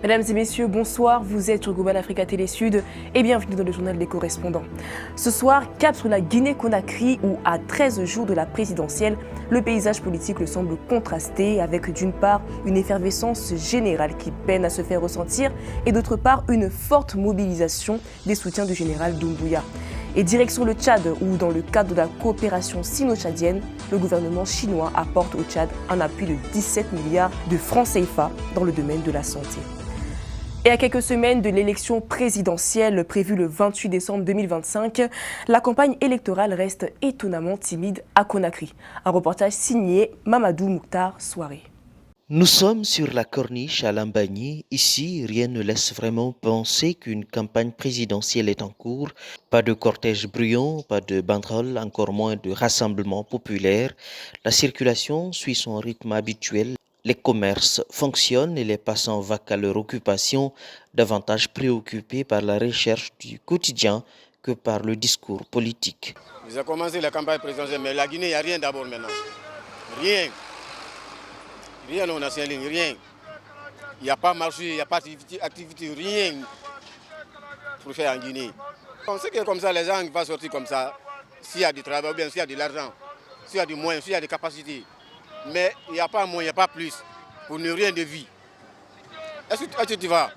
Mesdames et messieurs, bonsoir, vous êtes sur Global Africa Télé Sud et bienvenue dans le journal des correspondants. Ce soir, cap sur la Guinée-Conakry où, à 13 jours de la présidentielle, le paysage politique le semble contrasté avec d'une part une effervescence générale qui peine à se faire ressentir et d'autre part une forte mobilisation des soutiens du général Doumbouya. Et direction le Tchad où, dans le cadre de la coopération sino-tchadienne, le gouvernement chinois apporte au Tchad un appui de 17 milliards de francs CFA dans le domaine de la santé. Et à quelques semaines de l'élection présidentielle prévue le 28 décembre 2025, la campagne électorale reste étonnamment timide à Conakry. Un reportage signé Mamadou Mouktar Souaré. Nous sommes sur la corniche à Lambagny. Ici, rien ne laisse vraiment penser qu'une campagne présidentielle est en cours. Pas de cortège bruyant, pas de banderoles, encore moins de rassemblements populaires. La circulation suit son rythme habituel. Les commerces fonctionnent et les passants vaquent à leur occupation, davantage préoccupés par la recherche du quotidien que par le discours politique. Ils ont commencé la campagne présidentielle, mais la Guinée, il n'y a rien d'abord maintenant. Rien. Rien, on a sur ligne, rien. Il n'y a pas marché, il n'y a pas activité, rien pour faire en Guinée. On sait que comme ça, les gens vont sortir comme ça, s'il y a du travail, ou bien s'il y a de l'argent, s'il y a du moyen, s'il y a des capacités. Mais il n'y a pas moins, il n'y a pas plus pour ne rien de vie. Est-ce que tu vas?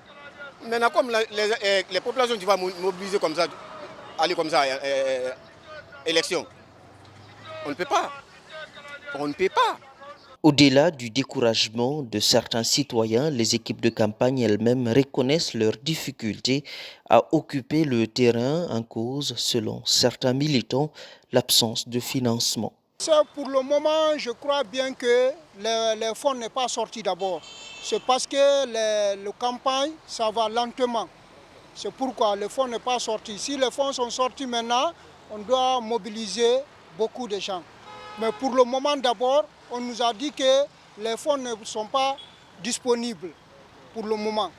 Maintenant, comme les populations, tu vas mobiliser comme ça, aller comme ça, élection. On ne peut pas. On ne peut pas. Au-delà du découragement de certains citoyens, les équipes de campagne elles-mêmes reconnaissent leurs difficultés à occuper le terrain en cause, selon certains militants, l'absence de financement. Pour le moment, je crois bien que les fonds n'est pas sorti d'abord. C'est parce que les campagnes, ça va lentement. C'est pourquoi les fonds n'est pas sorti. Si les fonds sont sortis maintenant, on doit mobiliser beaucoup de gens. Mais pour le moment d'abord, on nous a dit que les fonds ne sont pas disponibles pour le moment.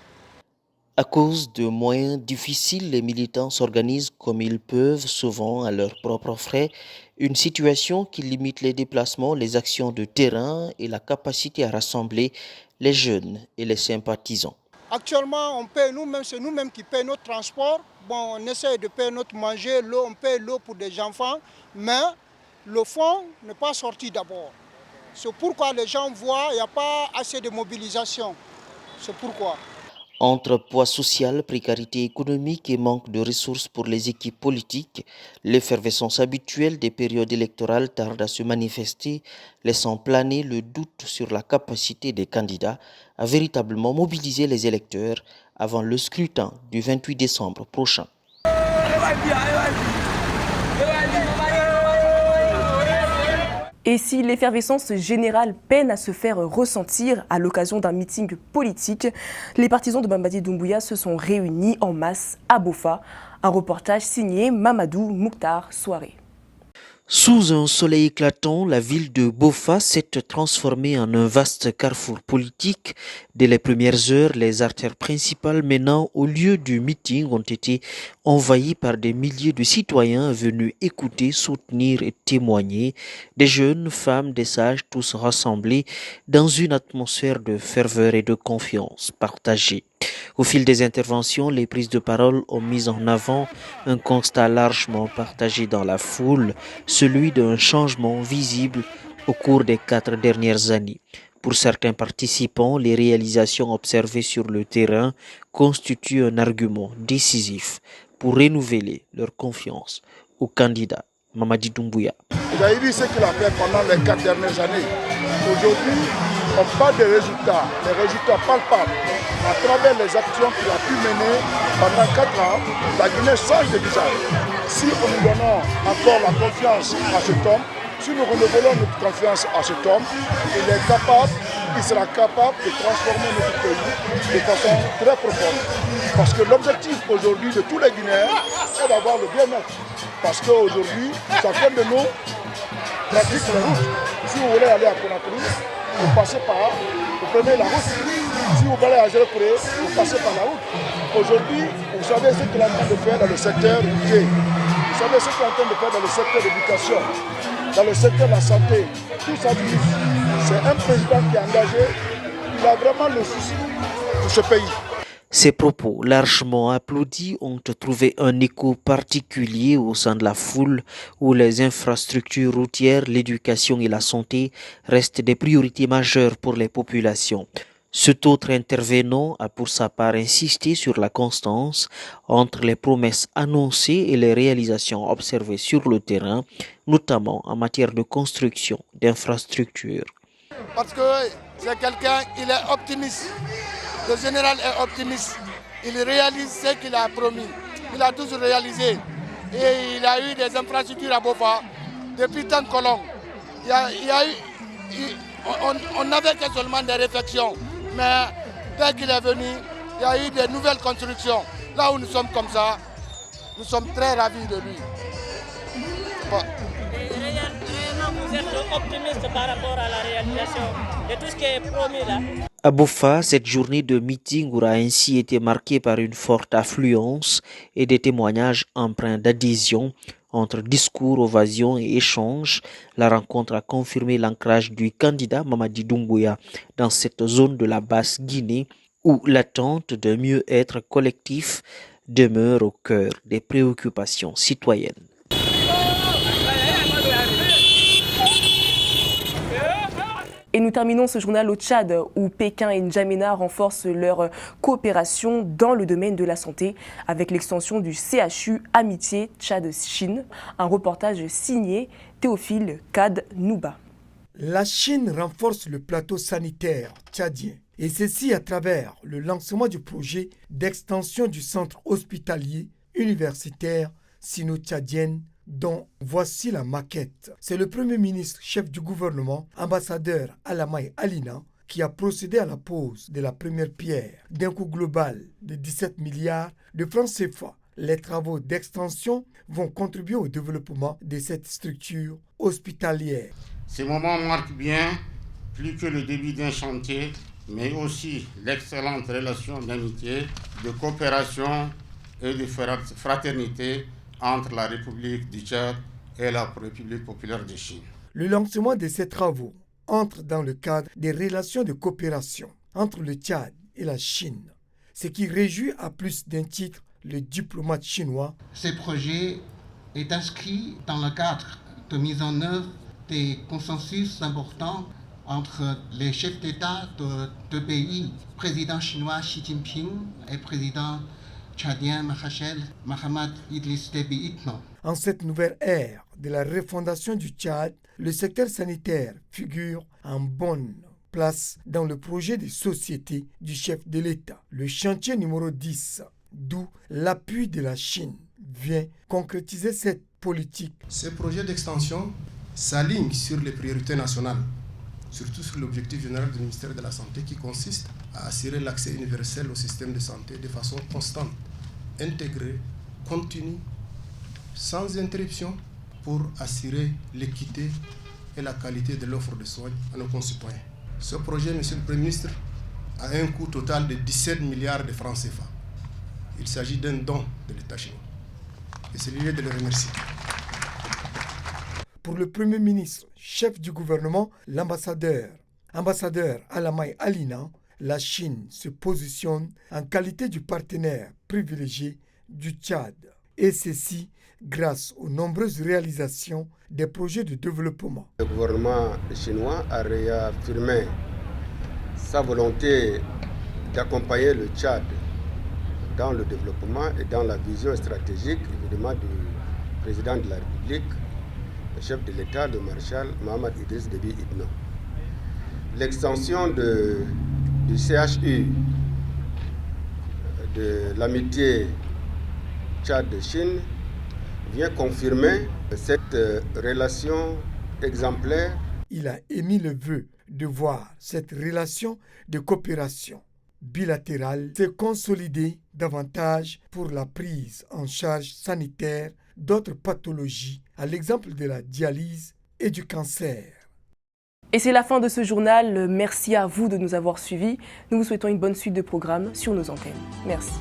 À cause de moyens difficiles, les militants s'organisent comme ils peuvent, souvent à leurs propres frais, une situation qui limite les déplacements, les actions de terrain et la capacité à rassembler les jeunes et les sympathisants. Actuellement, on paie nous-mêmes, c'est nous-mêmes qui payons notre transport. Bon, on essaie de payer notre manger, l'eau, on paye l'eau pour des enfants, mais le fonds n'est pas sorti d'abord. C'est pourquoi les gens voient qu'il n'y a pas assez de mobilisation. C'est pourquoi. Entre poids social, précarité économique et manque de ressources pour les équipes politiques, l'effervescence habituelle des périodes électorales tarde à se manifester, laissant planer le doute sur la capacité des candidats à véritablement mobiliser les électeurs avant le scrutin du 28 décembre prochain. Et si l'effervescence générale peine à se faire ressentir à l'occasion d'un meeting politique, les partisans de Mamadi Doumbouya se sont réunis en masse à Bofa. Un reportage signé Mamadou Mouktar Souaré. Sous un soleil éclatant, la ville de Bofa s'est transformée en un vaste carrefour politique. Dès les premières heures, les artères principales menant au lieu du meeting ont été envahies par des milliers de citoyens venus écouter, soutenir et témoigner. Des jeunes, femmes, des sages, tous rassemblés dans une atmosphère de ferveur et de confiance partagée. Au fil des interventions, les prises de parole ont mis en avant un constat largement partagé dans la foule, celui d'un changement visible au cours des 4 dernières années. Pour certains participants, les réalisations observées sur le terrain constituent un argument décisif pour renouveler leur confiance au candidat Mamadi Doumbouya. Vous avez vu ce qu'il a fait pendant les 4 dernières années. Aujourd'hui, on parle des résultats, les résultats palpables. À travers les actions qu'il a pu mener pendant 4 ans, la Guinée change de visage. Si nous donnons encore la confiance à cet homme, si nous renouvelons notre confiance à cet homme, il sera capable de transformer notre pays de façon très profonde. Parce que l'objectif aujourd'hui de tous les Guinéens, c'est d'avoir le bien-être. Parce qu'aujourd'hui, chacun de nous pratique les routes. Si vous voulez aller à Conakry, vous passez par là, vous prenez la route. Si vous allez à Gérékouré, vous passez par la route. Aujourd'hui, vous savez ce qu'il est en train de faire dans le secteur routier. Vous savez ce qu'il est en train de faire dans le secteur de l'éducation, dans le secteur de la santé. Tout ça, c'est un président qui est engagé. Il a vraiment le souci pour ce pays. Ces propos, largement applaudis, ont trouvé un écho particulier au sein de la foule où les infrastructures routières, l'éducation et la santé restent des priorités majeures pour les populations. Cet autre intervenant a pour sa part insisté sur la constance entre les promesses annoncées et les réalisations observées sur le terrain, notamment en matière de construction d'infrastructures. Parce que c'est quelqu'un, il est optimiste. Le général est optimiste. Il réalise ce qu'il a promis. Il a toujours réalisé. Et il a eu des infrastructures à Bofa depuis tant que long. On n'avait que seulement des réflexions. Mais dès qu'il est venu, il y a eu des nouvelles constructions. Là où nous sommes comme ça, nous sommes très ravis de lui. Vous êtes optimiste par rapport à la réalisation de tout ce qui est promis là? À Bofa, cette journée de meeting aura ainsi été marquée par une forte affluence et des témoignages empreints d'adhésion. Entre discours, ovations et échanges, la rencontre a confirmé l'ancrage du candidat Mamadi Doumbouya dans cette zone de la Basse-Guinée où l'attente d'un mieux-être collectif demeure au cœur des préoccupations citoyennes. Et nous terminons ce journal au Tchad, où Pékin et N'Djamena renforcent leur coopération dans le domaine de la santé avec l'extension du CHU Amitié Tchad-Chine. Un reportage signé Théophile Kad Nouba. La Chine renforce le plateau sanitaire tchadien, et ceci à travers le lancement du projet d'extension du centre hospitalier universitaire sino-tchadien, dont voici la maquette. C'est le Premier ministre, chef du gouvernement, ambassadeur Alamay Alina, qui a procédé à la pose de la première pierre d'un coût global de 17 milliards de francs CFA. Les travaux d'extension vont contribuer au développement de cette structure hospitalière. Ces moments marquent bien plus que le début d'un chantier, mais aussi l'excellente relation d'amitié, de coopération et de fraternité entre la République du Tchad et la République populaire de Chine. Le lancement de ces travaux entre dans le cadre des relations de coopération entre le Tchad et la Chine, ce qui réjouit à plus d'un titre le diplomate chinois. Ce projet est inscrit dans le cadre de mise en œuvre des consensus importants entre les chefs d'État de deux pays, président chinois Xi Jinping et président tchadien Mahamat Idriss Déby Itno. En cette nouvelle ère de la refondation du Tchad, le secteur sanitaire figure en bonne place dans le projet de société du chef de l'État. Le chantier numéro 10, d'où l'appui de la Chine, vient concrétiser cette politique. Ce projet d'extension s'aligne sur les priorités nationales, surtout sur l'objectif général du ministère de la Santé qui consiste à assurer l'accès universel au système de santé de façon constante, intégrée, continue, sans interruption, pour assurer l'équité et la qualité de l'offre de soins à nos concitoyens. Ce projet, Monsieur le Premier ministre, a un coût total de 17 milliards de francs CFA. Il s'agit d'un don de l'État chinois. Et c'est l'idée de le remercier. Pour le Premier ministre, chef du gouvernement, l'ambassadeur Alamay Alina, la Chine se positionne en qualité du partenaire privilégié du Tchad. Et ceci grâce aux nombreuses réalisations des projets de développement. Le gouvernement chinois a réaffirmé sa volonté d'accompagner le Tchad dans le développement et dans la vision stratégique, évidemment, du président de la République, le chef de l'État, le maréchal Mahamat Idriss Déby Itno. L'extension du CHU de l'amitié Tchad-Chine vient confirmer cette relation exemplaire. Il a émis le vœu de voir cette relation de coopération bilatérale se consolider davantage pour la prise en charge sanitaire d'autres pathologies, à l'exemple de la dialyse et du cancer. Et c'est la fin de ce journal. Merci à vous de nous avoir suivis. Nous vous souhaitons une bonne suite de programmes sur nos antennes. Merci.